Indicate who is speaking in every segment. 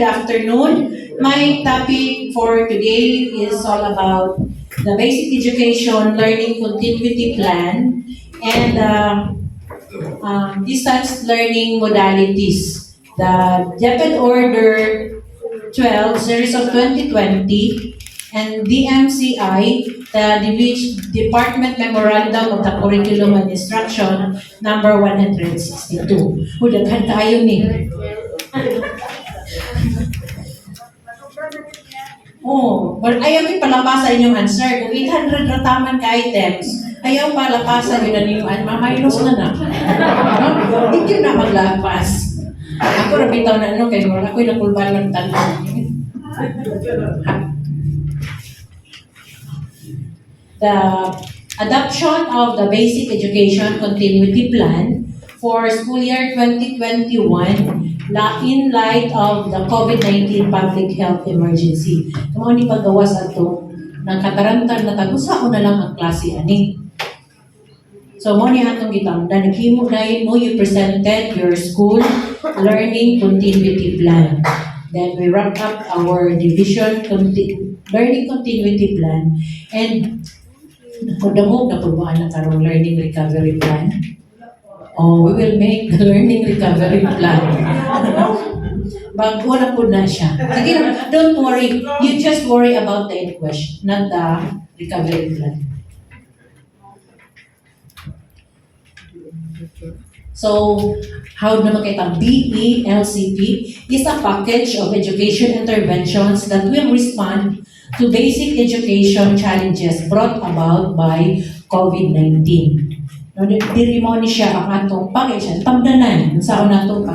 Speaker 1: good afternoon. My topic for today is all about the basic education learning continuity plan and distance learning modalities. The DepEd Order 12 Series of 2020 and DMCI, the Department Memorandum of the Curriculum and Instruction number 162. Daghan tayo ni. Well, ayaw ko palapasan yung answer. Kung 800 rataman ka items, ayaw palapasan yun na yung mamayos na na. Hindi na maglapas. Ako rabitaw na kaya ako'y nakulban ng tanong. The adoption of the Basic Education Continuity Plan for school year 2021 in light of the COVID-19 public health emergency. Kung ni paggawas ato ng katarantan na tagusa ko na lang ang klase ani. So mo ni atong gitangdan naghimo dayon mo you presented your school learning continuity plan. Then we wrap up our division learning continuity plan and nakudamog na pulbaan na karong learning recovery plan. We will make the learning recovery plan. Bago na po na siya. Sige, don't worry. You just worry about the NQESH, not the recovery plan. So, how naman kita? BLCP is a package of education interventions that will respond to basic education challenges brought about by COVID-19. Diri mo ni siya ang atong package, pagdanan sa atong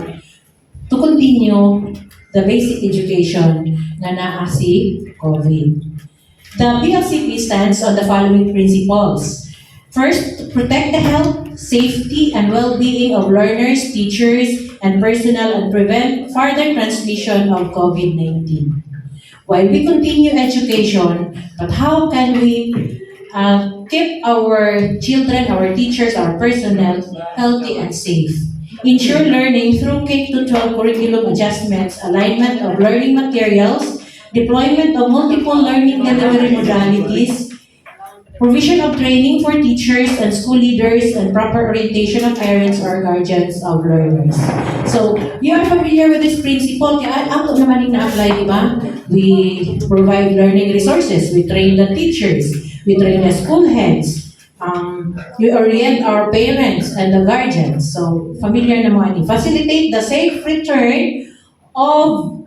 Speaker 1: to continue the basic education na naa si COVID. The BLCP stands on the following principles. First, to protect the health, safety, and well-being of learners, teachers, and personnel and prevent further transmission of COVID-19. While we continue education, but how can we keep our children, our teachers, our personnel healthy and safe? Ensure learning through K-12 curriculum adjustments, alignment of learning materials, deployment of multiple learning delivery modalities, provision of training for teachers and school leaders, and proper orientation of parents or guardians of learners. So, you are familiar with this principle. Kaya ako naman yung na-apply, di ba? We provide learning resources. We train the teachers. We train the school heads. We orient our parents and the guardians. So, familiar naman. Facilitate the safe return of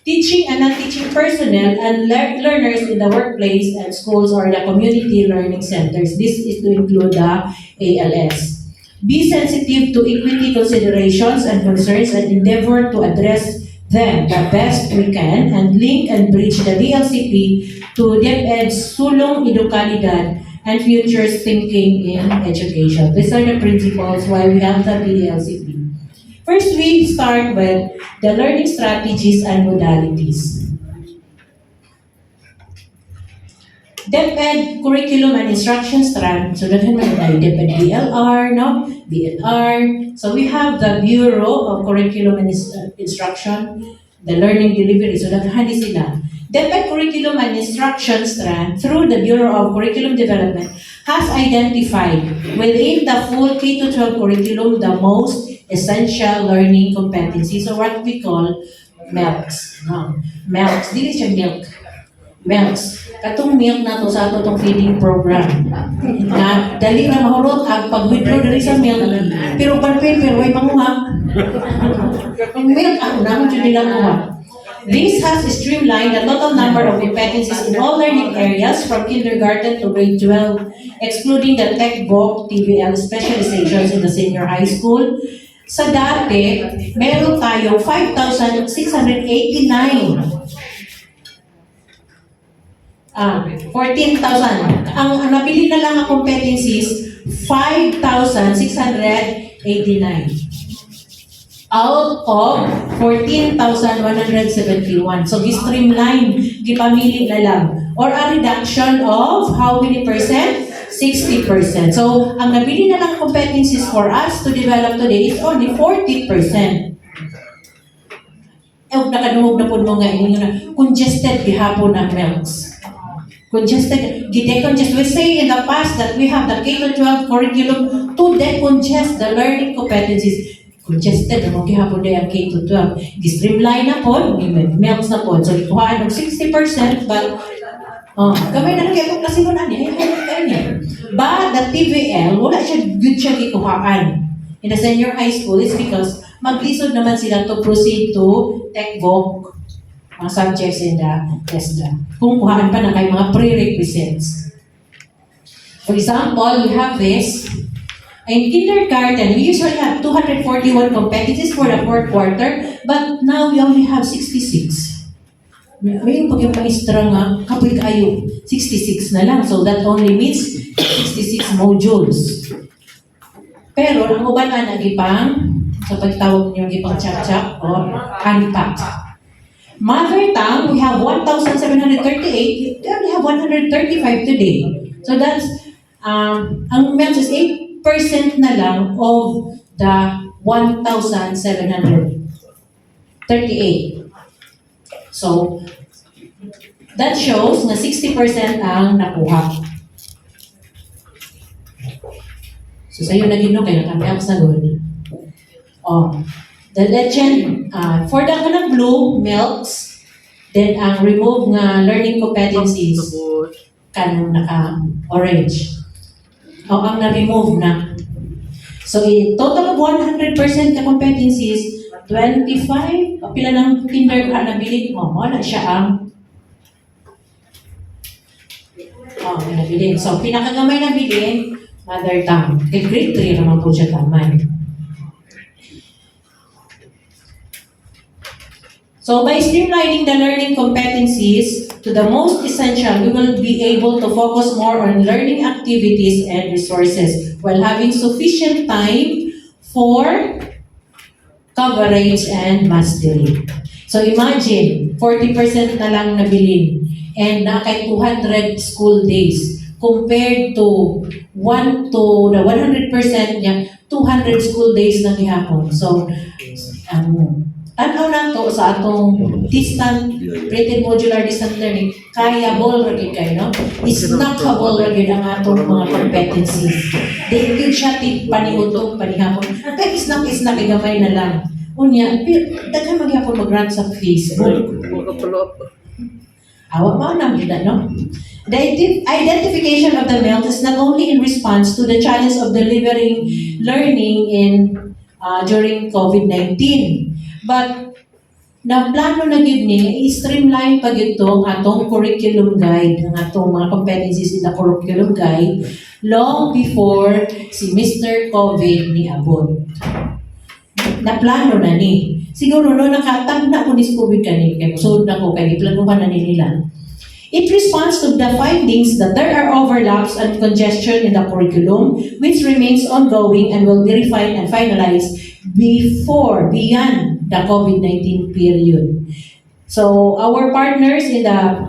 Speaker 1: teaching and non-teaching personnel and learners in the workplace and schools or the community learning centers. This is to include the ALS. Be sensitive to equity considerations and concerns and endeavor to address them the best we can and link and bridge the DLCP to DepEd's Sulong Edukalidad and futures thinking in education. These are the principles why we have the BLCP. First, we start with the learning strategies and modalities. DepEd Curriculum and Instruction Strand, so that's DepEd BLR, no? BLR. So we have the Bureau of Curriculum and Instruction, the Learning Delivery, so that's sila. DepEd Curriculum and Instruction Strand, through the Bureau of Curriculum Development, has identified within the full K-12 curriculum the most essential learning competencies, or what we call MELCs. No? MELCs, dili siya milk. MELCs. Katong milk na to sa ato itong feeding program. Na dali na mahurot ang pag-withdraw dali sa milk. Pero pero ay manguha. Ang milk, ako naman yun nila kuha. This has streamlined the total number of competencies in all learning areas from kindergarten to grade 12, excluding the tech-book TVL specializations in the senior high school. Sa dati, meron tayo 5,689. 14,000. Ang nabili na lang ang competencies, 5,689. Out of 14,171. So, gi-streamline, gipamili na lang. Or a reduction of how many percent? 60%. So, ang nabili na lang competencies for us to develop today is only 40%. nakadungog na po mga inyo na congested gihapon ang MELCs. Congested, decongest. We say in the past that we have the K-12 curriculum to decongest the learning competencies. Congested, ano gihapon din ang K-12. Gi-streamline na po, MELCs na po. So, ikuhaan ng 60%, but gamay na lang kayo kasi wala niya. But the TVL, wala siya good siya gikuhaan. In the senior high school, it's because maglisod naman sila to proceed to tech-voc mga subjects in the TESDA. Kung kuhaan pa na kayo mga prerequisites. For example, we have this. In kindergarten, we usually have 241 competencies for the fourth quarter, but now we only have 66. May yung pag-maestra nga, kapoy kayo, 66 na lang. So that only means 66 modules. Pero ang uban na nagipang, sa pagtawag niyo gipang chak-chak o unpacked. Mother tongue, we have 1,738. We only have 135 today. So that's, ang MELCs is 8% na lang of the 1,738. So, that shows na 60% ang nakuha. So, sa'yo na gino kayo, kami sa good. The legend, for the blue, MELCs, then ang remove nga learning competencies, kanang naka-orange. Ang na-remove na. So, total of 100% ka competencies, 25, pila ng kindergarten na bilin mo, wala siya ang nabilin. So, pinakagamay na bilin, mother tongue. Kay grade 3 naman po siya tamay. So, by streamlining the learning competencies to the most essential, we will be able to focus more on learning activities and resources while having sufficient time for coverage and mastery. So, imagine, 40% na lang nabilin and nakay 200 school days compared to the 100% niya, 200 school days na gihapon. So, tanaw na to sa atong distant, rated modular distant learning, kayable rin kayo, no? Snackable rin ang atong mga competencies. Di yun siya paniutong, panihapon. Pero snack, gamay na lang. Unya, daghan maghapon mag-run sa Facebook. Awak mo na, no? The identification of the MELCs is not only in response to the challenge of delivering learning during COVID-19, but na plano na gid ni i-streamline pag ito ang atong curriculum guide, ang atong mga competencies in the curriculum guide long before si Mr. COVID ni abot. Na plano na ni. Siguro no nakatag na ko ni COVID kani kay kusod na ko kay planuhan na ni nila. It responds to the findings that there are overlaps and congestion in the curriculum, which remains ongoing and will be refined and finalized beyond the COVID-19 period. So, our partners in the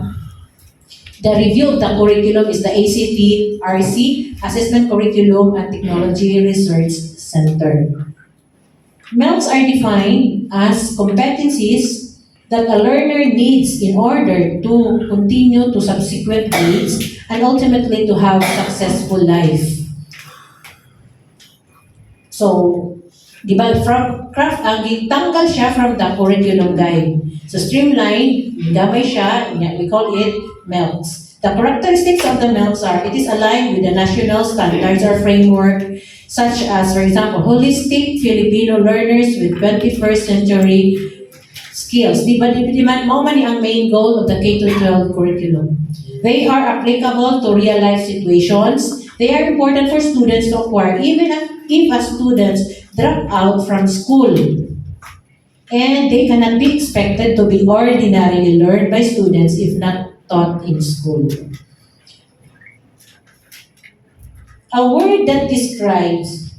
Speaker 1: review of the curriculum is the ACT-RC, Assessment Curriculum and Technology Research Center. MELCs are defined as competencies that a learner needs in order to continue to subsequent grades and ultimately to have successful life. So, di ba, gitanggal siya from the curriculum guide. So, streamline, gamay siya, we call it MELCs. The characteristics of the MELCs are, it is aligned with the national standards or framework, such as, for example, holistic Filipino learners with 21st century skills. Di ba mo man ang main goal of the K-12 curriculum. They are applicable to real-life situations. They are important for students to acquire, even if students drop out from school. And they cannot be expected to be ordinarily learned by students if not taught in school. A word that describes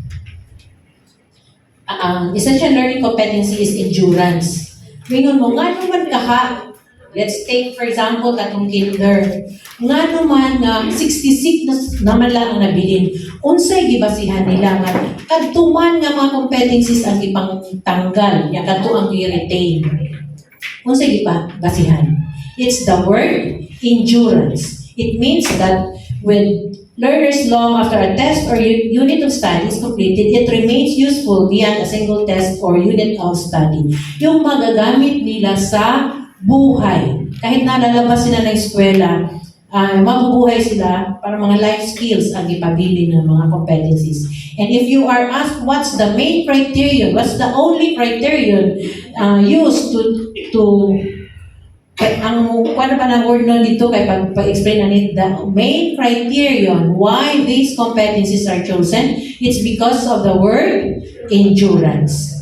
Speaker 1: essential learning competency is endurance. Ngayon mo, nga naman let's take for example, katong kinder. Nga naman 66 naman lang ang nabilin. Unsay gibasihan nila nga, kadtuman nga mga competencies ang ipang tanggal, ya kadto ang i-retain. Unsay pa basihan? It's the word endurance. It means that when learners long after a test or unit of study is completed, it remains useful beyond a single test or unit of study. Yung magagamit nila sa buhay. Kahit nalalabas sila ng eskwela, mabubuhay sila para mga life skills ang ipabili ng mga competencies. And if you are asked what's the main criterion, what's the only criterion used to ang paano pa ng word nun dito kay pag-explain na nito, the main criterion why these competencies are chosen, it's because of the word endurance.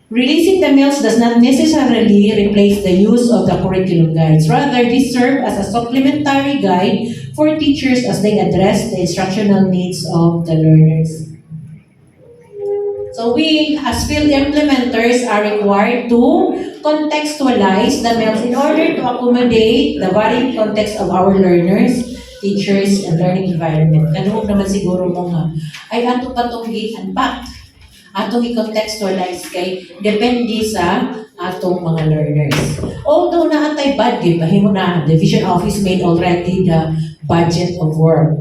Speaker 1: Releasing the meals does not necessarily replace the use of the curriculum guides. Rather, these serve as a supplementary guide for teachers as they address the instructional needs of the learners. So we, as field implementers, are required to contextualize the meals in order to accommodate the varying context of our learners, teachers, and learning environment. Kanuhog naman siguro mo nga, ay ato pa itong i-unpack, atong i-contextualize kay depende sa atong mga learners. Although naatay budget, bahimo na, the Division Office made already the budget of work.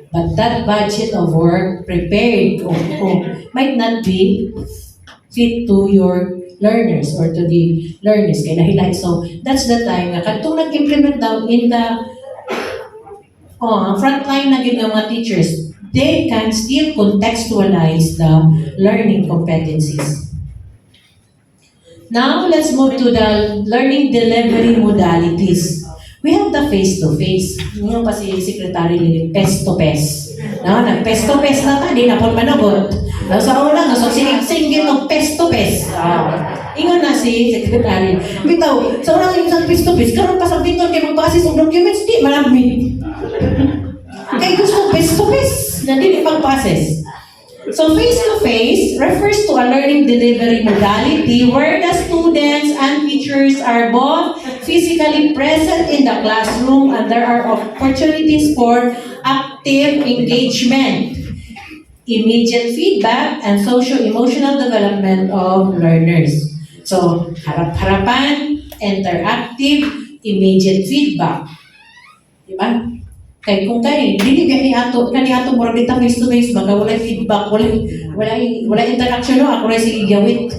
Speaker 1: But that budget of work prepared might not be fit to your learners or to the learners. Kaya lahi-lahi. So, that's the time na katong nag-implement daw in the frontline na ng mga teachers, they can still contextualize the learning competencies. Now, let's move to the learning delivery modalities. We have the face-to-face. Yung pa si Secretary nila, face-to-face. No, nag-face-to-face na ta, di na po managot. Sa una, so sinigin ng face-to-face. Ingon na si Secretary. Bitaw, sa una yung face-to-face, karoon pa sa biton kayo magpasis ng documents, di marami. Kaya gusto face-to-face, na di pagpasis. So face-to-face refers to a learning delivery modality where the students and teachers are both physically present in the classroom and there are opportunities for active engagement, immediate feedback, and social-emotional development of learners. So, harap-harapan, interactive, immediate feedback. Diba? Kaya kung dili kani ato mura kita face to face baka wala feedback, wala interaction no, ako rin sige gawit.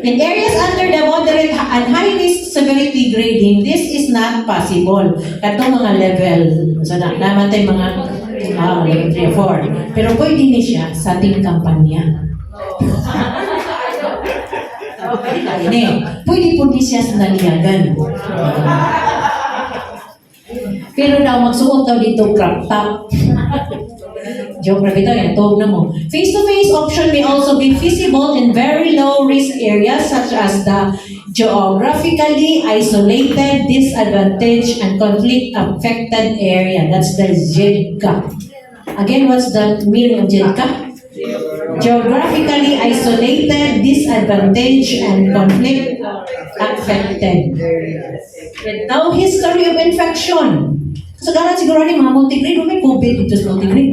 Speaker 1: In areas under the moderate and high risk severity grading, this is not possible. Katong mga level, so naman tayo mga level 3 4. Pero pwede ni siya sa ating kampanya. Pwede po ni siya sa naliyagan. Pero daw magsuot daw dito crop top. Joke na bitaw yan, tuhog na mo. Face-to-face option may also be feasible in very low-risk areas such as the geographically isolated, disadvantaged, and conflict-affected area. That's the JEDCA. Again, what's the meaning of JEDCA? Geographically isolated, disadvantaged, and conflict-affected. With no history of infection. So, ganun siguro ni mga multigrade, may COVID dito sa multigrade.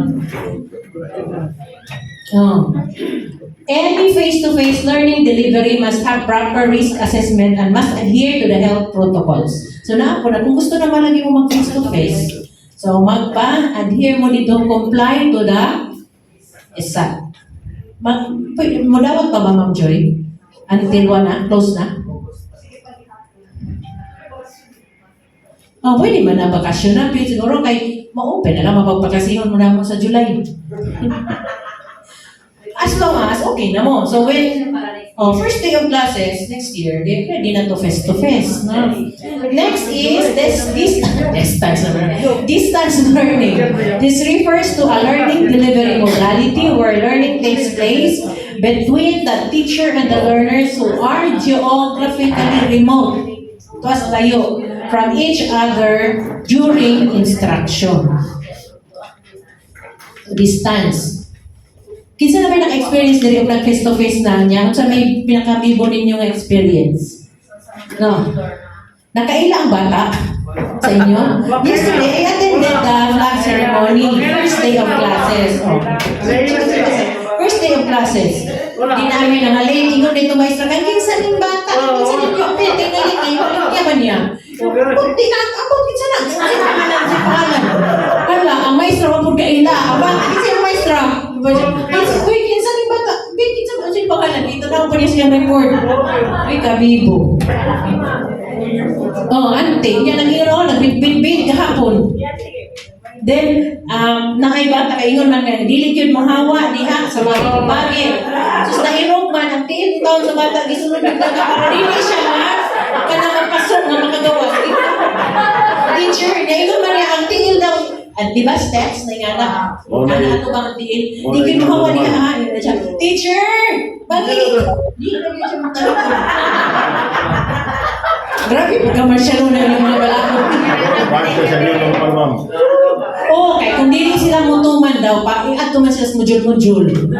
Speaker 1: Any face-to-face learning delivery must have proper risk assessment and must adhere to the health protocols. So, kung gusto naman lagi mo mag-face-to-face, so magpa-adhere mo dito, comply to the ESAT. Modawat pa ba, Ma'am Joy? Until close na? Pwede man na bakasyon na, pero siguro kay ma-open na lang, mapagpakasihon mo na mo sa July. As long as, okay na mo. So when, first day of classes, next year, they're ready na to face-to-face. No? Next is distance learning. This refers to a learning delivery modality where learning takes place between the teacher and the learners who are geographically remote. Tuwas tayo from each other during instruction. Distance. Kinsa na may naka-experience diri og nag-face-to-face na niya? Unsa may pinakabibo ninyong experience? No. Nakaila ang bata sa inyo? Yesterday, I attended the flag ceremony, first day of classes. First day of classes. Di namin nangalay, ingon dito maestra, kinsa ning bata? Kinsa ning yaman niya. Kunti na, abot kita na. Si pangalan. Hala, ang maestra, wapod ka ila. Abang, kasi ang maestra. Uy, kinsa ni bata. Kinsa ba si pangalan? Ito na pa niya siya record. Uy, kabibo. Oh, ante. Yan, nagbit-bit kahapon. Then, nakaibata kaingon man nga, dili yun mahawa, diha, sa mga bagay. Sus, nairog man, ang tiil taon sa bata, gisunod ng taga, dili siya man, kanamapasok na makagawa. Teacher, naingon man niya, ang tiil daw, at di ba steps, na nga na, ito bang ang tiil? Di yun mahawa niya, yun na siya, teacher, balik! Di na siya makalakot. Grabe, pagka-martial na yung mga balakot.
Speaker 2: Bakit ko sa niyo ng palmam?
Speaker 1: Okay, kung dili sila mutuman daw, ato man sila sa module-module.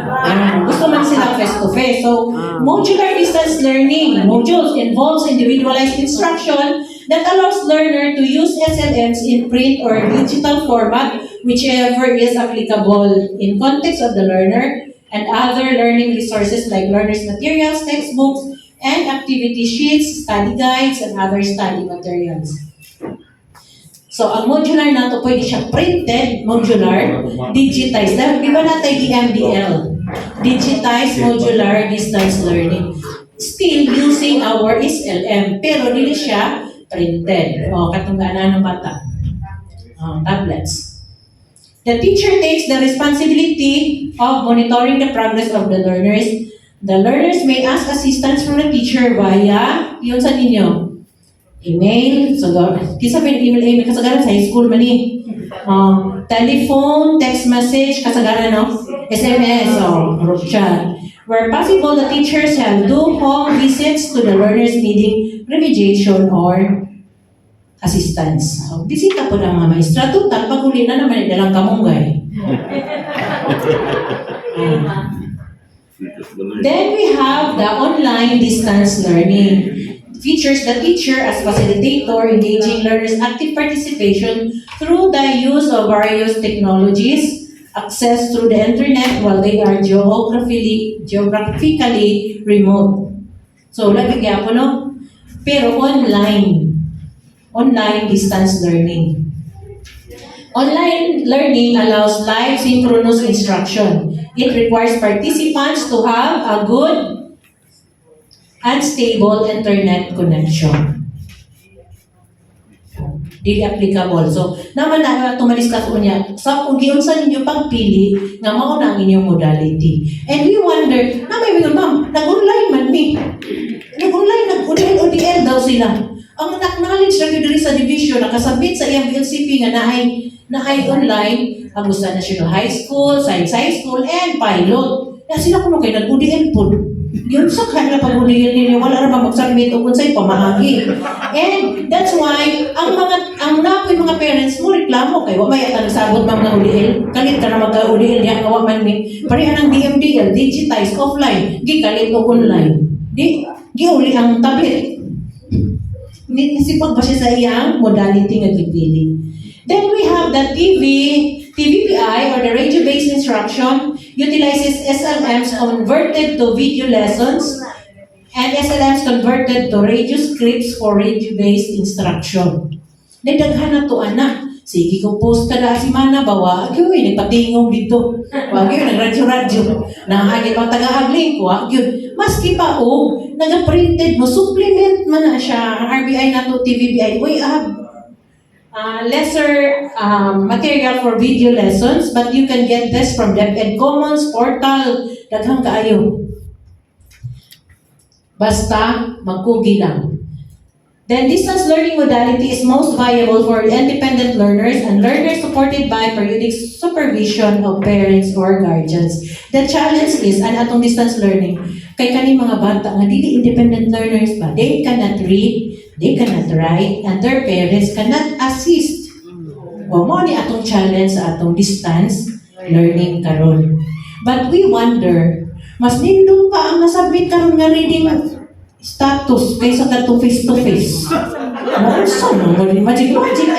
Speaker 1: Gusto man sila face-to-face. So, modular distance learning. Modules involves individualized instruction that allows learner to use SLMs in print or digital format, whichever is applicable in context of the learner, and other learning resources like learner's materials, textbooks, and activity sheets, study guides, and other study materials. So, ang modular na ito, pwede siya printed, modular, digitized. Di ba natin DMDL? Digitized Modular Distance Learning. Still using our SLM, pero dili siya printed. O, katungganan ng bata. Tablets. The teacher takes the responsibility of monitoring the progress of the learners. The learners may ask assistance from the teacher via, yun sa ninyo, email, so kisa pa yung email, kasagaran sa high school man eh. Telephone, text message, kasagaran no? SMS, group chat. Where possible, the teachers shall do home visits to the learners needing remediation or assistance. So, bisita po ng mga maestra. Tutal, pag huli na naman, dalang kamunggay. Then we have the online distance learning. Features the teacher as facilitator, engaging learners' active participation through the use of various technologies, access through the internet while they are geographically remote. So, lagi kaya po, no? Pero online distance learning. Online learning allows live synchronous instruction. It requires participants to have a good and stable internet connection. Dili applicable. So, naman na tumadiscuss ko niya, sa kung giunsa ninyo pagpili, nga mao na ang inyong modality. And we wonder, may mga ma'am, nag-online man mi. Nag-online ODL daw sila. Ang acknowledge na diri sa division, nakasabit sa iyang BLCP nga naay online, Agusta National High School, Science High School, and Pilot. Kaya sila kuno kay nag-ODL po. Yun sa kanya pag-ulihin ninyo, wala naman mag-submit o kung sa'yo pamahagi. And that's why, ang mga parents mo, reklamo kayo, may nagsabot mga UDL, kalit ka na mag-UDL, yan, kawa man may, pareha ng DMDL, digitized, offline, kalit o online. Uli ang tablet. Nisipag ba siya sa iyang modality nga gipili. Then we have the TVPI or the radio-based instruction utilizes SLMs converted to video lessons and SLMs converted to radio scripts for radio-based instruction. Nagdaghan na to, anak. Sige, kung post ka na si Mana, bawa, yun, nagpatingong dito. Wag yun, nagradyo-radyo. Nakakagit pang taga-agling, wag yun. Maski pa, nag-printed mo, supplement man na siya. Ang RBI na to, TVPI, we have lesser material for video lessons, but you can get this from DepEd Commons portal. Daghang kaayo. Basta magkugi lang. Then distance learning modality is most viable for independent learners and learners supported by periodic supervision of parents or guardians. The challenge is, atong distance learning, kay kani mga bata nga dili independent learners ba, they cannot read, they cannot write, and their parents cannot assist. Mo ni atong challenge sa atong distance learning karon. But we wonder, mas nindot pa ang nasabit karon nga reading status kaysa katong face-to-face. Maunsa no? Magic. Imposible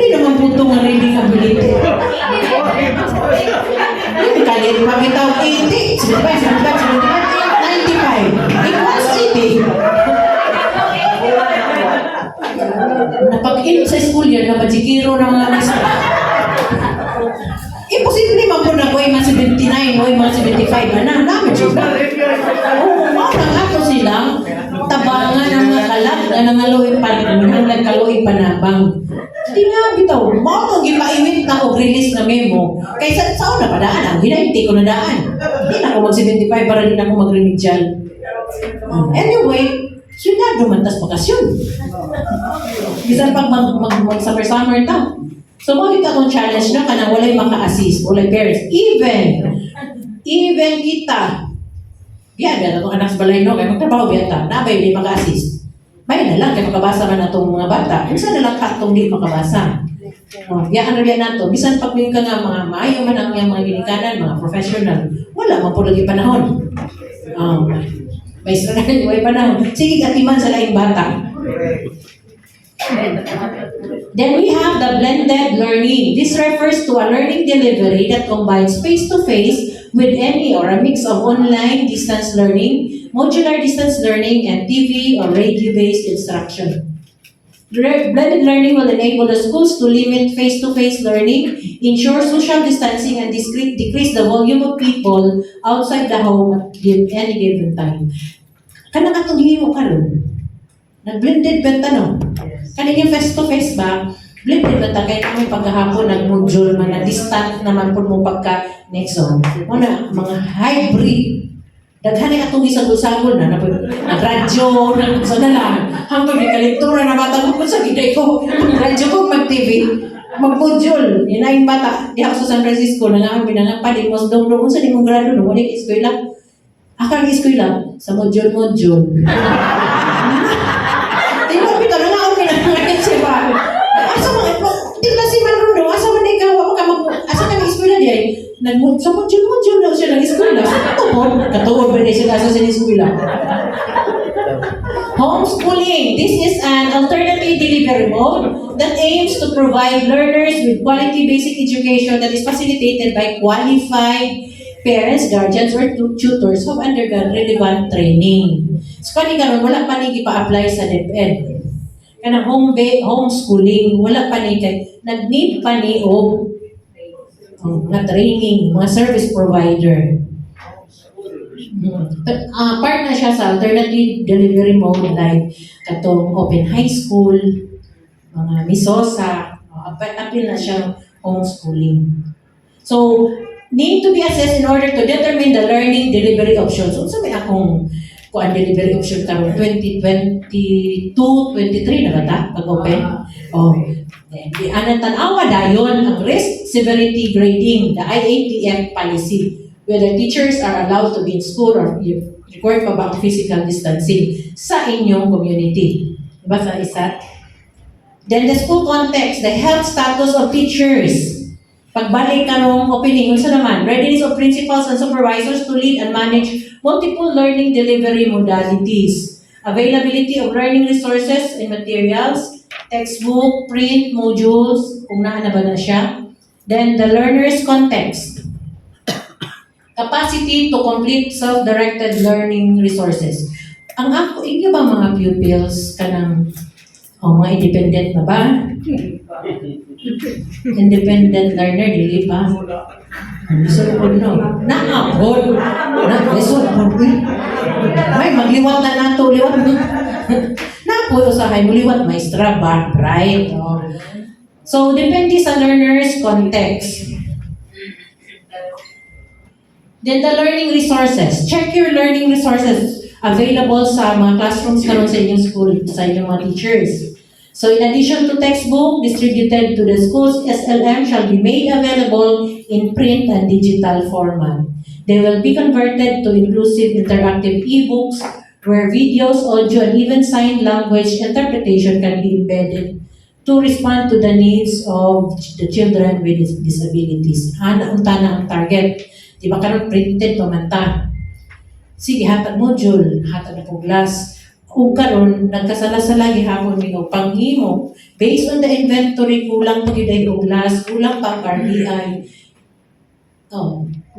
Speaker 1: naman po itong reading ability. Kalit pa bitaw 80, 95, 95, equals 80. sa school yan na majikiro ng mga mister. Imposible man po na ko yung mga 79 o yung mga 75 na namin siya. Oo, mga ato silang tabangan ng mga kalat na nangaluin pa ng nagkaluin panabang. Hindi nga bitaw, mga gipaiwit na o release na memo. Kaysa sa una pa daan, ang hinahinti ko na daan. Hindi na ako mag-75 para din ako mag-remedial. Anyway, syudado man tas bakasyon. Bisan pag mag-summer ta. So, mawit akong challenge na kanang walay maka-assist, walay parents. Even kita, biya itong anak sa balay no, kaya magtrabaho biya ta, nabay di maka-assist. May na lang, kaya makabasa man natong mga bata. Isa na lang katong di makabasa. Biya ano biya nato, bisan pag ka nga mga maayo man ang mga ginikanan, mga professional, wala man po lagi panahon. May sarili, may panahon. Sige, katiman sa laing bata. Then we have the blended learning. This refers to a learning delivery that combines face-to-face with any or a mix of online distance learning, modular distance learning, and TV or radio-based instruction. Blended learning will enable the schools to limit face-to-face learning, ensure social distancing, and decrease the volume of people outside the home at any given time. Kanang atong himo karon, nag-blended ba no? Kanina yung face-to-face ba, blended ba ta kaya kami pagkahapon nag-module man na distant naman po mo pagka next zone. Mga hybrid. Daghanay atong isagol-sagol na nag-radyo, nag-sa na lang. Hanggang may kalektura na bata ko sa giday ko. Mag-radyo ko, mag-TV, mag-module. Yan na yung bata. Di ako sa San Francisco, nangahambi na nga palimos doon. Kung saan yung grado doon, wala yung eskwela. Akang eskwela, sa module-module. Asa man si Manrundo, asa man ikaw asa ka eskwela diay sa module daw siya ng eskwela. Katuod ba siya asa sa eskwela? Homeschooling. This is an alternative delivery mode that aims to provide learners with quality basic education that is facilitated by qualified parents, guardians, or tutors who have undergone relevant training. So karon wala pa ni gipa-apply sa DepEd. Kana homeschooling, wala pa ni kay nag-need pa ni og na training, mga service provider. Part na siya sa alternative delivery mode like katong open high school, mga misosa, apil na siya homeschooling. So, need to be assessed in order to determine the learning delivery options. So, sabi akong kuan delivery option karon 2022, 23 na ba ta pag-open? Anong tanawa dayon ang risk severity grading, the IATF policy, whether teachers are allowed to be in school or required pa ba ang physical distancing sa inyong community. Diba sa isa? Then the school context, the health status of teachers. Pagbalik karong opening, unsa naman, readiness of principals and supervisors to lead and manage multiple learning delivery modalities, availability of learning resources and materials, textbook, print, modules, kung na ba na siya. Then the learner's context, capacity to complete self-directed learning resources. Ang ako, inyo ba mga pupils kanang mga independent na ba? Independent learner, dili pa. Gusto ko no. Naapod. Gusto ko. May magliwat na nato. Liwat mo. Naapod usahay mo liwat maestra ba? Right? So, depende sa learner's context. Then the learning resources. Check your learning resources available sa mga classrooms karon sa inyong school, sa inyong mga teachers. So in addition to textbook distributed to the schools, SLM shall be made available in print and digital format. They will be converted to inclusive interactive e-books where videos, audio, and even sign language interpretation can be embedded to respond to the needs of the children with disabilities. Unta na ang target. Di ba karon printed pamanta? Sige, hatag module, hatag na po glass. Kung karon nagkasala-sala gihapon ninyo panghimo based on the inventory kulang pa gyud ay glass, kulang pa ang RDI.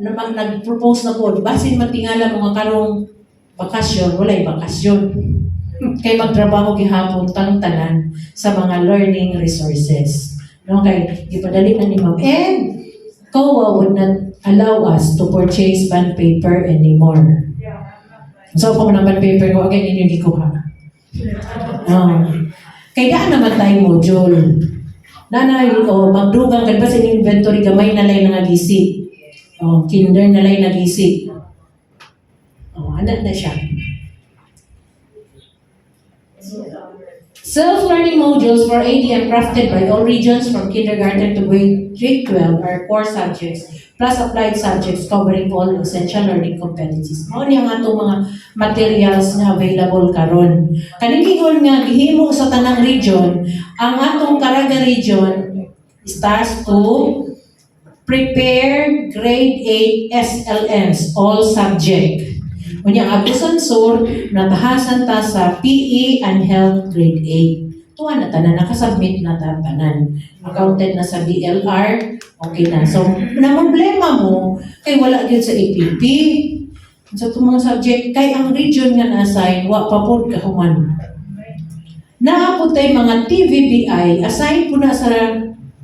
Speaker 1: Nag-propose na po basin matingala mga karong bakasyon, walay bakasyon. kay magtrabaho gihapon tang tanan sa mga learning resources. No, kay ipadali na ni Ma'am. And COA would not allow us to purchase bond paper anymore. So, kung naman paper ko, again, hindi ko ha. Kaya daan naman tayong module. Nanay, magdugang kan pa sa inventory, gamay na lang nagisi. Kinder na lang nagisi. Anak na siya. Self-learning modules for ADM crafted by all regions from kindergarten to grade 12 are core subjects plus applied subjects covering all essential learning competencies. Mao ni ang atong mga materials na available karon. Kaning nga gihimo sa tanang region, ang atong Caraga region starts to prepare grade 8 SLMs, all subject. Kunya abusan sur, natahasan ta sa PE and Health grade 8. Tuwa na tanan, nakasubmit na ta tanan. Accounted na sa BLR, okay na. So, na problema mo, kay wala gyud sa APP. Sa itong mga subject, kay ang region nga na-assign, wa pa po kahuman. Naapod tayo mga TVBI, assign po na sa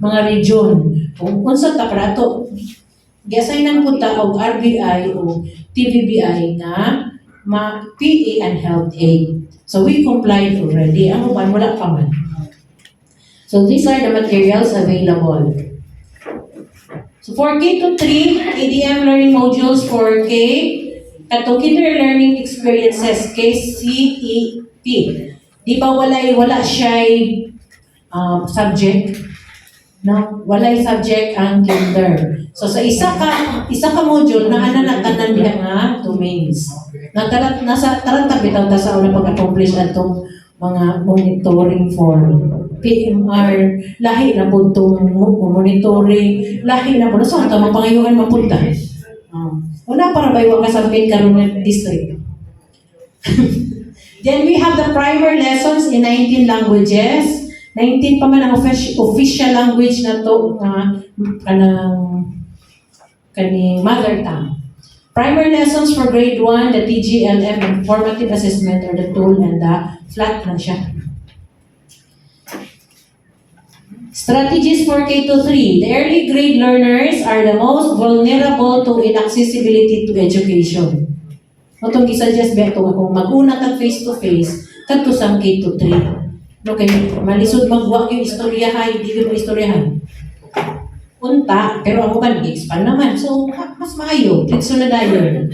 Speaker 1: mga region. Kung unsa ta para to, gi-assignan po ta og RBI o TVBI na PE and Health Aid. So we complied already. Ang uban, wala pa man. So these are the materials available. So for K to 3, ADM learning modules for K, kato kinder learning experiences, KCEP. Di ba wala siya subject? No, walay subject ang kinder. So sa isa ka module na tanan diha nga domains. Nasa taranta bitaw ta sa una pag-accomplish atong mga monitoring for PMR, lahi na po itong monitoring, lahi na po, nasa ito, mapangayuhan mapunta. Wala para ba yung kasampit karon ng district. Then we have the primer lessons in 19 languages. 19 pa man ang official language na to kaning mother tongue. Primer lessons for grade 1, the TGLM and formative assessment or the tool and the flat na siya. Strategies for K-3. The early grade learners are the most vulnerable to inaccessibility to education. Itong gisuggest ba ito kung mag-una tag face-to-face, kadto sa K-3. Okay, malisod magwa yung istoryahan, hindi mo istoryahan. Unta, pero ang uban, expand naman. So, mas maayo. Ditso na dayon.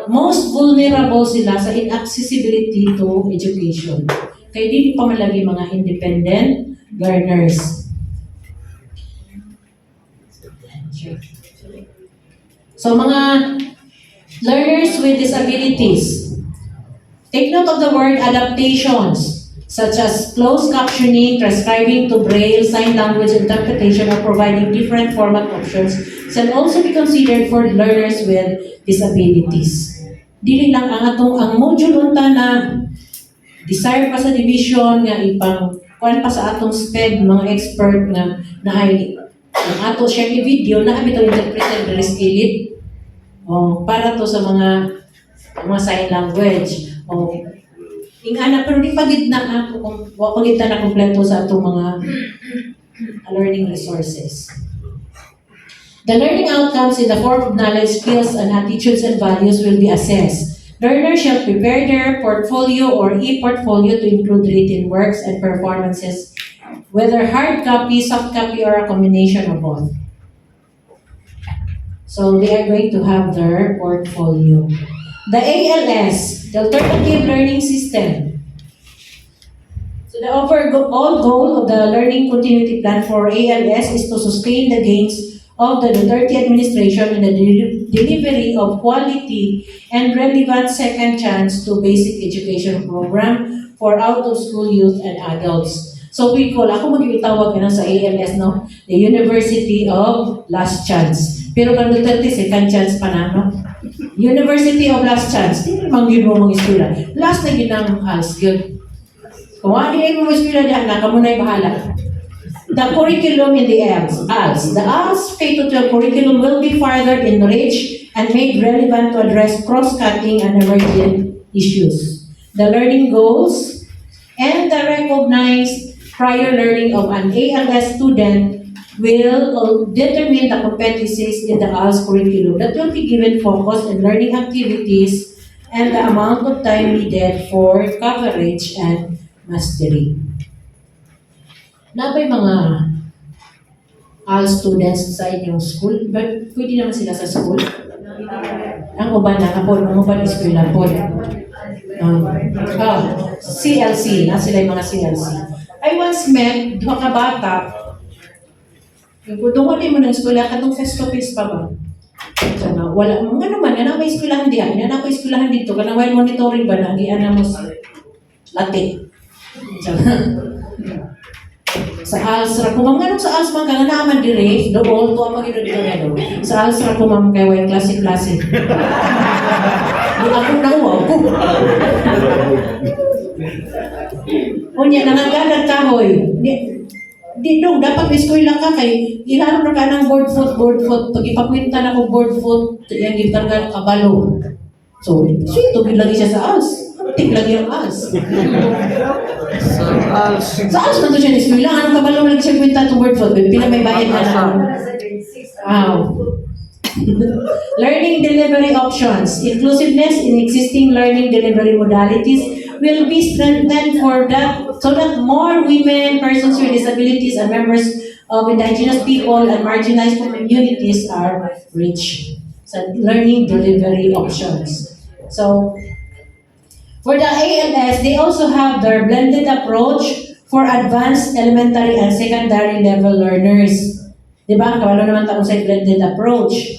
Speaker 1: Most vulnerable sila sa inaccessibility to education. Kaya di pa malagi mga independent learners. So, mga learners with disabilities. Take note of the word adaptations, such as closed captioning, transcribing to Braille, sign language interpretation, or providing different format options shall also be considered for learners with disabilities. Dili lang ang module unta na desire pa sa division nga ipang kuan pa sa atong SPED mga expert nga ay ang ato share video na abito interpreted rescalet para to sa mga sign language ingana pero di pagid na kung pagid na kompleto sa atong mga learning resources. The learning outcomes in the form of knowledge, skills, and attitudes and values will be assessed. Learners shall prepare their portfolio or e-portfolio to include written works and performances, whether hard copy, soft copy, or a combination of both. So they are going to have their portfolio. The ALS, the Alternative Learning System. So the overall goal of the Learning Continuity Plan for ALS is to sustain the gains of the Duterte administration in the delivery of quality and relevant second chance to basic education program for out-of-school youth and adults. So we call, ako mag-itawag sa ALS, no? The University of Last Chance. Pero kung Duterte, second chance pa na, no? University of Last Chance. Hindi naman yun mo mga eskwela. Last na yun ang ALS. Good. Kung ano yung mga eskwela dyan na, kamo na'y bahala. The curriculum in the ALS. The ALS K-12 curriculum will be further enriched and made relevant to address cross-cutting and emergent issues. the learning goals, and the recognized prior learning of an ALS student will determine the competencies in the ALS curriculum that will be given focus on learning activities and the amount of time needed for coverage and mastery. Nabay mga ALS students sa inyong school, but pwede naman sila sa school. Ang uban na po, ang uban is na po. CLC, na sila yung mga CLC. I once met, duha ka bata, doon mo ng eskwela, katong face-to-face pa ba? So, wala, mga naman, yan ako eskwelahan diyan, yan ako eskwelahan dito, kanang while monitoring ba, nagian na mo sa lati. Sa ALS, kung mga sa ALS man, kaya naman dire, doon, to ang mag-ino dito na doon. Sa ALS, kung mga kaya while klase-klase. Di ako nawa ko. Unya, nangangalan kahoy. Di dong, dapat eskwela ka kay ilaro na ka ng board foot. Pag ipakwinta na ko board foot, yan gitargal kabalo. So, sweet, tubig lagi siya sa ALS. Tik lagi yung ALS. Sa ALS man to siya eskwela. Anong kabalo lagi siya kwinta to board foot? Pila may bayad na lang. Wow. Learning delivery options. Inclusiveness in existing learning delivery modalities will be strengthened for that so that more women, persons with disabilities, and members of indigenous people and marginalized communities are reached. So, learning delivery options. So, for the ALS, they also have their blended approach for advanced elementary and secondary level learners. Diba? Kawalo naman tayo sa blended approach.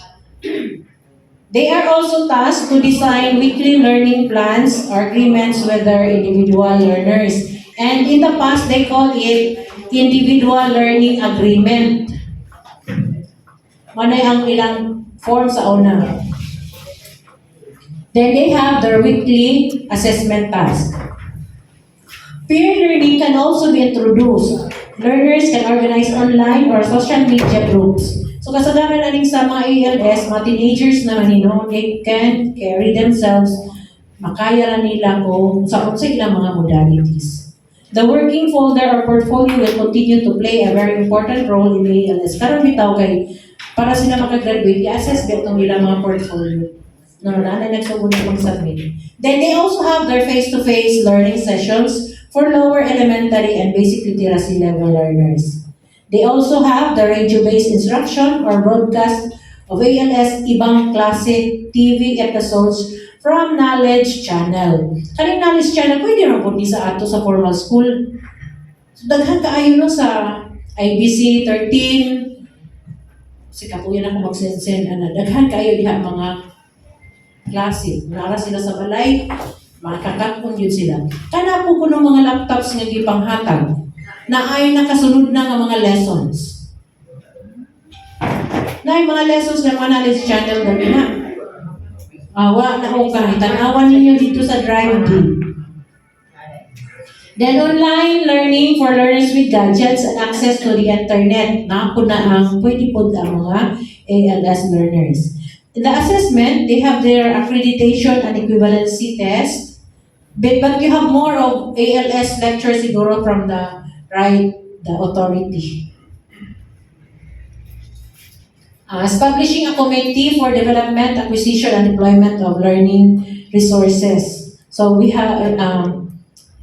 Speaker 1: They are also tasked to design weekly learning plans or agreements with their individual learners. And in the past, they call it individual learning agreement. Manay ang ilang form sa una. Then they have their weekly assessment task. Peer learning can also be introduced. Learners can organize online or social media groups. So kasagaran na rin sa mga ALS, mga teenagers naman, they can carry themselves, makaya na nila kung sa ilang mga modalities. The working folder or portfolio will continue to play a very important role in ALS. Karon bitaw kay, para sila makagraduate, i-assess ba itong ilang mga portfolio. Nanay nagsugod na mag-submit. Then they also have their face-to-face learning sessions for lower elementary and basic literacy level learners. They also have the radio-based instruction or broadcast of ALS ibang klase TV episodes from Knowledge Channel. Kaning Knowledge Channel, pwede rin po sa ato sa formal school. So, daghan kaayo no sa IBC 13. Si kapuyan ako mag-send, daghan kaayo diha mga klase. Nara sila sa balay, makakatpon yun sila. Kana po ko ng mga laptops nga gipanghatag na ay nakasunod na ng mga lessons. Na yung mga lessons ng mga knowledge channel na na. Awa na o kahit tanawan ninyo dito sa Drive-B. Then online learning for learners with gadgets and access to the internet. Napo na ang pwede po ang mga ALS learners. In the assessment, they have their accreditation and equivalency test. But you have more of ALS lectures siguro from the authority. Establishing a committee for development, acquisition, and deployment of learning resources. So we have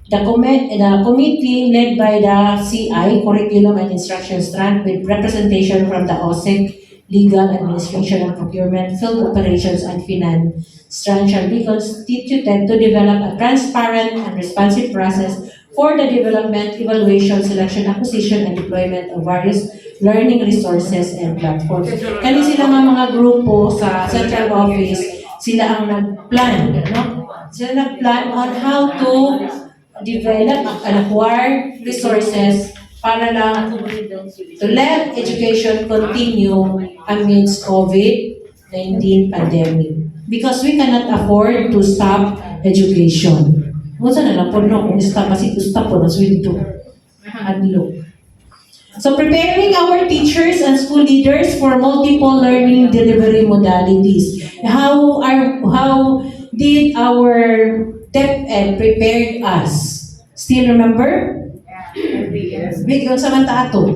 Speaker 1: the committee led by the CI, Curriculum and Instruction Strand, with representation from the OSEC, Legal, Administration and Procurement, Field Operations, and Finance Strand shall be constituted to develop a transparent and responsive process for the development, evaluation, selection, acquisition, and deployment of various learning resources and platforms. Kani sila mga grupo sa central office, sila ang nag-plan, no? Sila nag-plan on how to develop and acquire resources para lang to let education continue amidst COVID-19 pandemic. Because we cannot afford to stop education. Muna na lang po, no? Kung stop po, naswinto. Adlo. So preparing our teachers and school leaders for multiple learning delivery modalities. How did our DepEd prepared us. Still remember? Bigyan sa mata ato.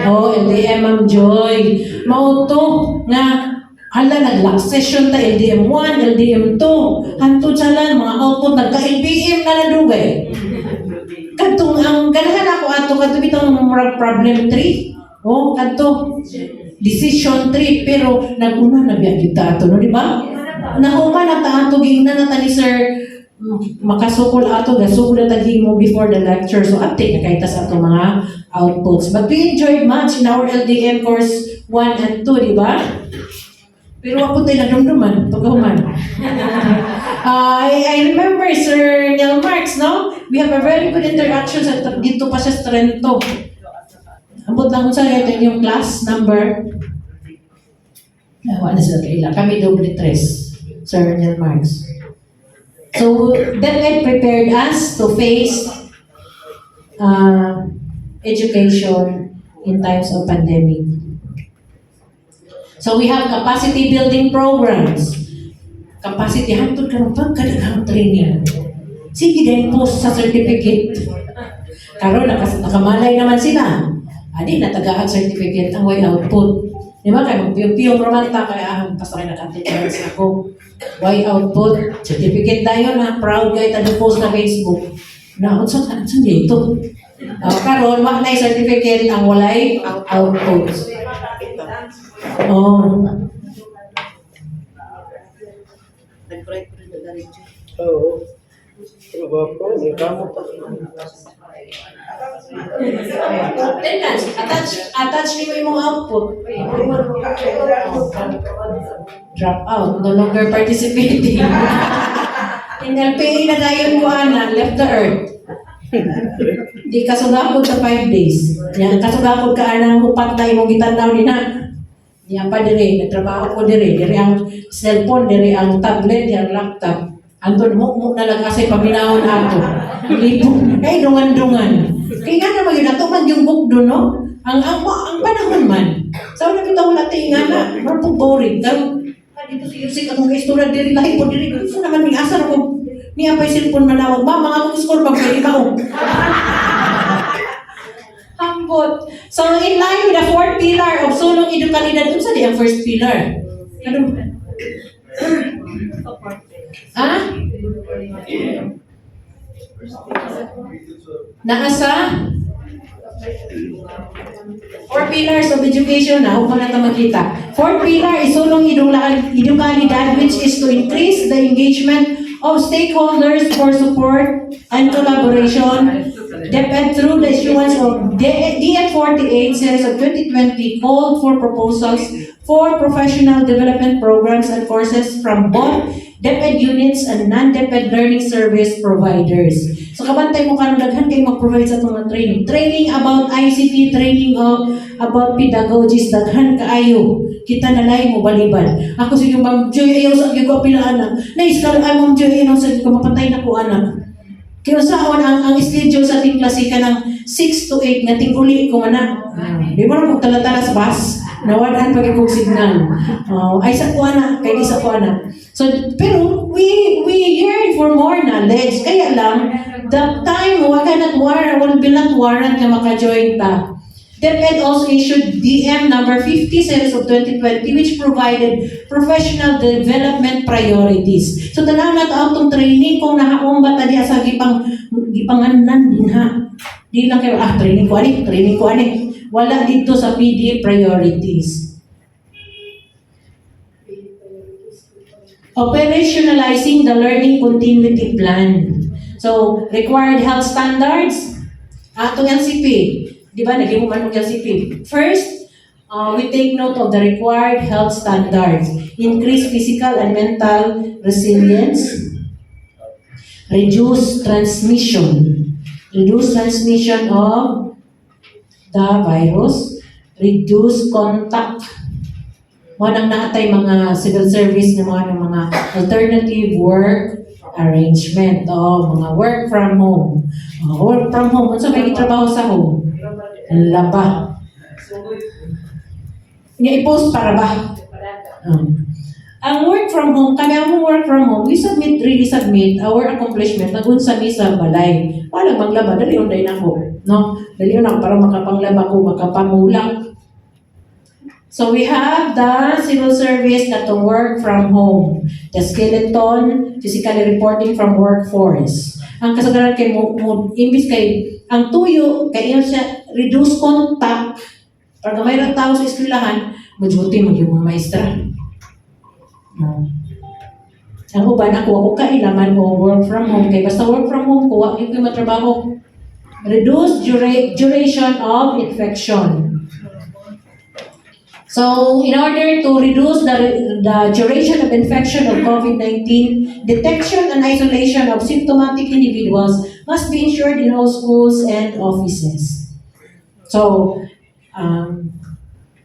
Speaker 1: Oh, LDM Ma'am Joy. Mauto nga hala nag-lock session ta LDM 1, LDM 2. Hantod sa lan mga output nagka-LBM na nadugay. Kadtong ang ganahan ako ato kadto bitong problem 3. Oh, kadto decision 3 pero naguna na biya kita ato no di ba? Nahuman na ta ato gingna na ta ni sir makasukol ato gasugod na mo before the lecture so update na kay ta sa ato mga outputs but we enjoyed much in our LDM course 1 and 2 di ba pero ako tayo nadumduman pagkahuman I remember Sir Neil Marks no we have a very good interaction sa dito pa sa Trento ambot lang sa ito yung class number wala na sila kaila kami doble 3 Sir Neil Marks. So, DepEd prepared us to face education in times of pandemic. So, we have capacity building programs. Capacity, hantod ka ng pagkadagang training. Sige din post sa certificate. Karon nakamalay naman sila. Adi, natagaan certificate ang way output. Di ba kayo, magpiyong-piyong romanta, kaya basta kayo nag-attendance ako. Why output? Certificate tayo na proud kayo tayo post na Facebook. Na, saan dito? Karon, wala na certificate ang walay output. Oh.
Speaker 3: Oo. Pero ba po, may kamot.
Speaker 1: Attach niyo yung output. Drop out, no longer participating. In LPA na tayo ko left the earth. Di kasugakod sa 5 days. Yan, kasugakod ka anang upat na imong gitanaw ni na. Yan pa dire, nagtrabaho ko dire. Dire ang cellphone, dire ang tablet, dire ang laptop. Anton mo na lang kasi paminahon ato. Lipo, ay dungan-dungan. Kaya nga naman yun, natuman yung book doon, no? Ang panahon man. Sa wala kita wala tayo nga na, marapong boring. Dito si Yusik, akong kaistura, diri lahi po, diri. Gusto naman, may asar ako. Niya pa yung cellphone manawag. Mama, akong score, magpili ba ako? Hambot. So, in line with the 4th pillar of sulong edukalidad, ito sa di ang 1st pillar. Ano? Ha? Naasa? 4 pillars of education na, huwag na ito makita. 4th pillar is sulong edukalidad which is to increase the engagement of stakeholders for support and collaboration. DepEd through the issuance of DN 48 series of 2020 called for proposals for professional development programs and courses from both DepEd units and non-DepEd learning service providers. So kabantay mo karon daghan kay mag-provide sa mga training. Training about ICT, training about pedagogies, daghan kaayo. Kita na lay mo baliban. Ako sige Ma'am Joy, ayaw sa ko pila anak. Naiskal ay Ma'am Joy, ayaw sa ko mapatay na ko anak. Kaya saan ang schedule sa ating klase ka ng 6 to 8 nga tinguli ko man. Di mo na kung talas bus, nawadaan pag ikong signal. Ay sa kuha na, kaya di sa kuha na. So, pero we yearn for more knowledge. Kaya lang, the time will be not warrant nga maka-join ta. DepEd also issued DM number 50 series of 2020 which provided professional development priorities. So tanaw na itong training kung nakaong ba ta diya sa gipanganan din ha. Di lang kayo, training ko ani. Wala dito sa PD priorities. Operationalizing the learning continuity plan. So, required health standards. Atong LCP. Di ba, naging mo LCP. First, we take note of the required health standards. Increase physical and mental resilience. Reduce transmission. Reduce transmission of the virus. Reduce contact. Manang naatay mga civil service na mga alternative work arrangement. Mga work from home. Work from home. Unsa may trabaho sa home? Laba. Niya i-post para ba? Ang work from home, kami ang work from home, we really submit our accomplishment na sa sa balay. Walang maglaba, dali yun na ako. No? Dali yun ako para makapanglaba ko, makapamulak. So we have the civil service that to work from home. The skeleton, physically reporting from workforce. Ang kasagaran kay imbis kay, ang tuyo, kay yun siya, reduce contact. Pag mayroong tao sa eskwelahan, mag-duty yung mga maestra. Ang uban ako kailaman ko work from home. Kaya basta work from home ko, wag yung matrabaho. Reduce duration of infection. So, in order to reduce the duration of infection of COVID-19, detection and isolation of symptomatic individuals must be ensured in all schools and offices. So,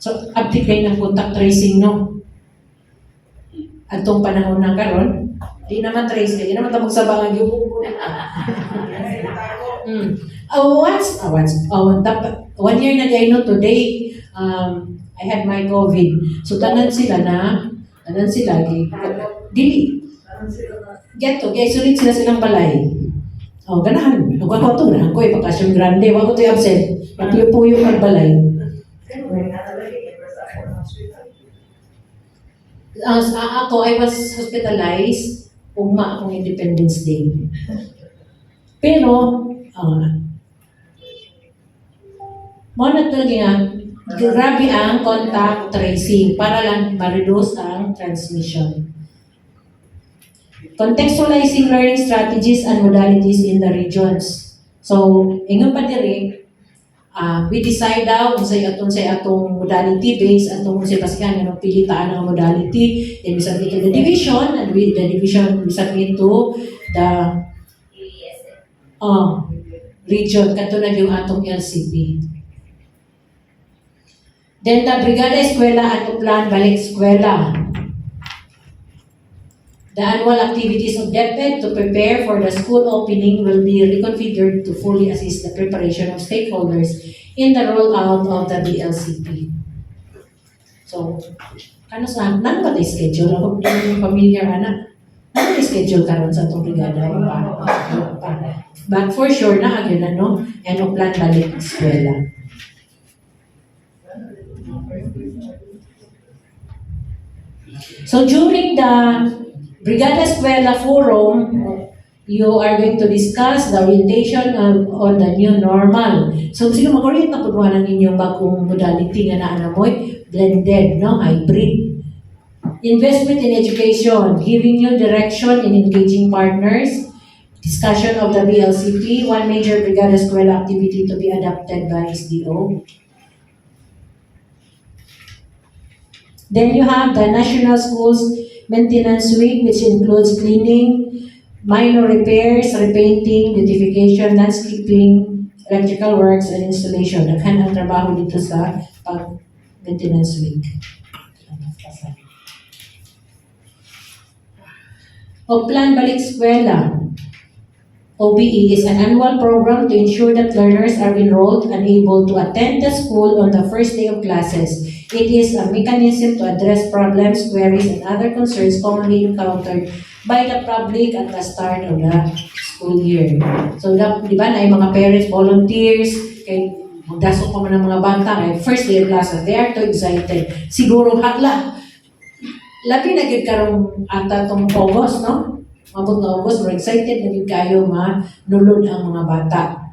Speaker 1: update kayo ng contact tracing, no? At itong panahon na karon, di naman trace kayo, di naman ito magsabangan yung one year na kayo, no, today, I had my COVID. So, tanan sila, dili, sulit sila silang balay. Ganahan, wag ko ito, ganahan ko, ipakasyon grande, wag ko ito absent, napiyo-puyo ang balay. Ako, I was hospitalized, ugma akong Independence Day. Pero, monitor niya, grabe ang contact tracing para lang ma-reduce ang transmission. Contextualizing learning strategies and modalities in the regions. So, ingon pa diri, we decide daw kung say atong modality based atong say basihan ng pilitaan ng modality, then we submit to the division, and the division we submit to the region, katulad yung atong LCP. Then the Brigada Eskwela at Plan Balik Eskwela. The annual activities of DepEd to prepare for the school opening will be reconfigured to fully assist the preparation of stakeholders in the rollout of the BLCP. So, nang ba tayo schedule? Ako yung familiar, nang ba schedule karon sa itong brigada? But for sure, agad na, no? And Plan Balik Eskwela. So, during the Brigada Eskwela Forum, you are going to discuss the orientation on the new normal. So, sino mag-orient na po ng inyong bagong modality nga naanamoy? Blended, no? Hybrid. Investment in education, giving you direction in engaging partners. Discussion of the BLCP, one major Brigada Eskwela activity to be adopted by SDO. Then you have the National Schools Maintenance Week, which includes cleaning, minor repairs, repainting, beautification, landscaping, electrical works, and installation. Naghan ang trabaho dito sa Maintenance Week. O Plan Balik Eskwela. OBE is an annual program to ensure that learners are enrolled and able to attend the school on the first day of classes. It is a mechanism to address problems, queries, and other concerns commonly encountered by the public at the start of the school year. So, di ba, na yung mga parents, volunteers, kay magdasok pa man ng mga bata, kay first day of classes, they are too excited. Siguro, labi na gid karong ata itong August, no? Mabot na August, we're excited na gid kayo manulod ang mga bata.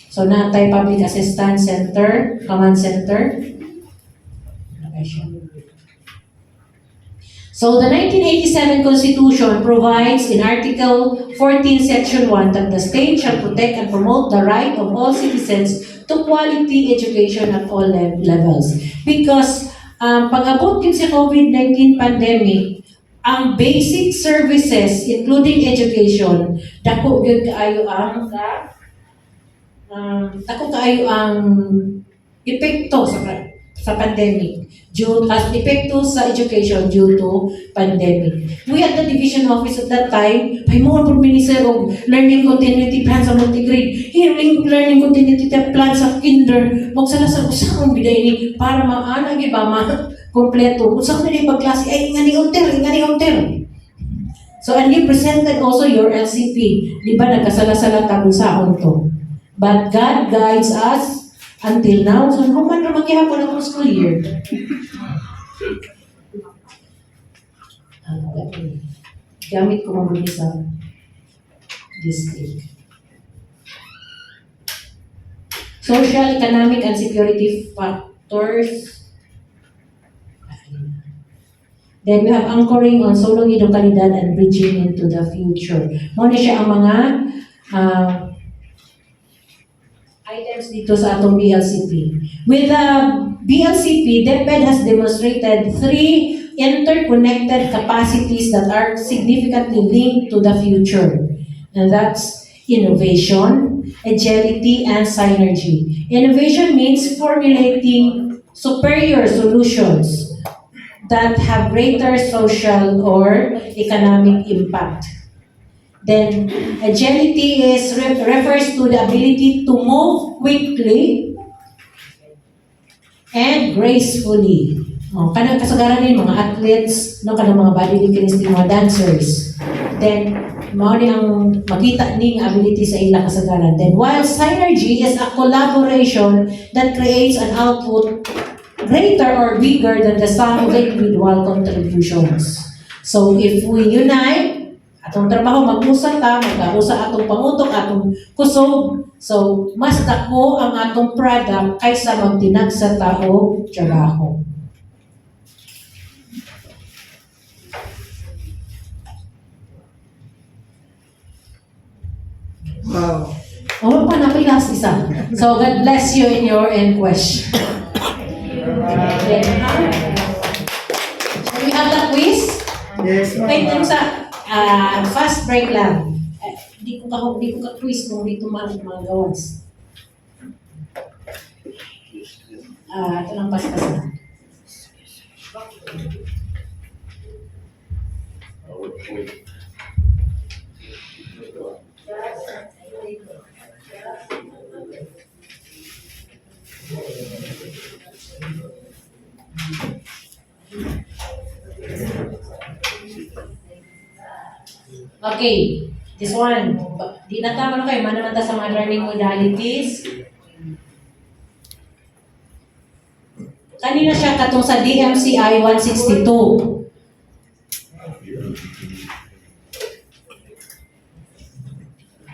Speaker 1: So, natay Public Assistance Center, Command Center. So, the 1987 Constitution provides in Article 14, Section 1 that the state shall protect and promote the right of all citizens to quality education at all levels. Because, pag-abot yun sa COVID-19 pandemic, ang basic services, including education, dako yun kaayo ang epekto sa pandemic due as epekto sa education due to pandemic. We at the division office at that time, ay mo po minister of learning continuity plan sa multi-grade, hearing learning continuity plan sa kinder, magsala sa usang biday ni para maanag iba kompleto. Usang na pagklase ay ingani unter. So and you presented also your LCP, di ba nagkasala-sala tagong saon to. But God guides us until now, so human na maghihapon ang school year. Gamit ko mabuli sa district. Social, economic, and security factors. Then we have anchoring on solong edukalidad and bridging into the future. Muna siya ang mga items dito sa atong BLCP. With the BLCP, DepEd has demonstrated 3 interconnected capacities that are significantly linked to the future. And that's innovation, agility, and synergy. Innovation means formulating superior solutions that have greater social or economic impact. Then, agility refers to the ability to move quickly and gracefully. Kanang kasagaran din mga athletes, kanang mga bodybuilders, mga dancers. Then, mao ni ang makita ning ability sa ilang kasagaran. Then, while synergy is a collaboration that creates an output greater or bigger than the sum of individual contributions. So, if we unite, atong trabaho mag-usa ta, mag-usa atong pangutok, atong kusog. So, mas dako ang atong product kaysa magtinag sa tao trabaho.
Speaker 3: Wow.
Speaker 1: Pa na last isa. So, God bless you in your NQESH. Then, shall we have the quiz?
Speaker 3: Yes, ma'am.
Speaker 1: Wait lang sa fast break lang. Di ko ka-quiz kung dito mga gawas. Ito lang pas-pas na. Okay, this one. Di na tama kayo, manamanta sa mga learning modalities. Kanina siya katong sa DMCI 162.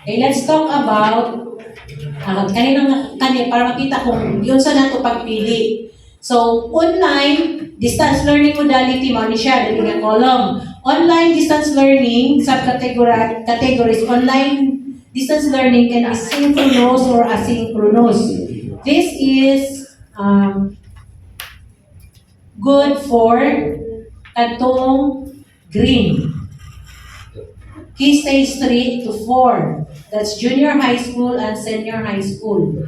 Speaker 1: Okay, let's talk about kanina para makita kung yun sa nato pagpili. So, online, distance learning modality, mao ni siya, dali nga column. Online distance learning, categories, online distance learning can be synchronous or asynchronous. This is good for katong green. Key stage 3 to 4. That's junior high school and senior high school.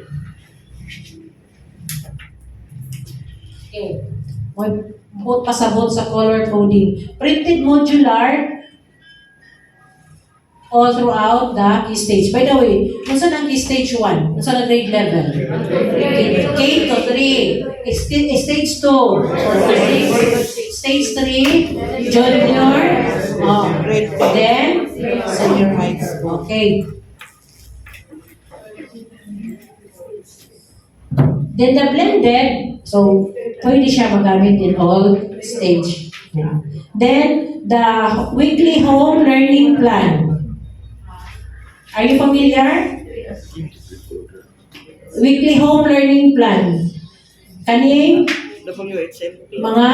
Speaker 1: Okay. May pasabot sa color coding. Printed modular all throughout the key stage. By the way, kung saan ang key stage 1? Kung saan ang grade level? K to 3. Stage 2. Stage 3. Junior. Then, senior high school. Okay. Then the blended, so pwede siya magamit in all stage. Then, the weekly home learning plan. Are you familiar? Weekly home learning plan. Kaning mga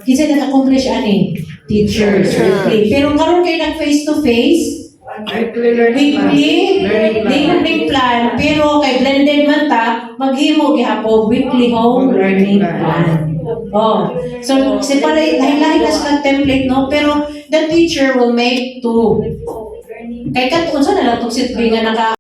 Speaker 1: kinsa nag-accomplish ani teachers weekly. Pero karon kayo nag face to face weekly learning plan, pero kay blended man ta maghimo gihapon weekly home learning plan. So separate lahi-lahi na sa template, no, pero the teacher will make two. Kay kat unsa na lang tong sitbi nga naka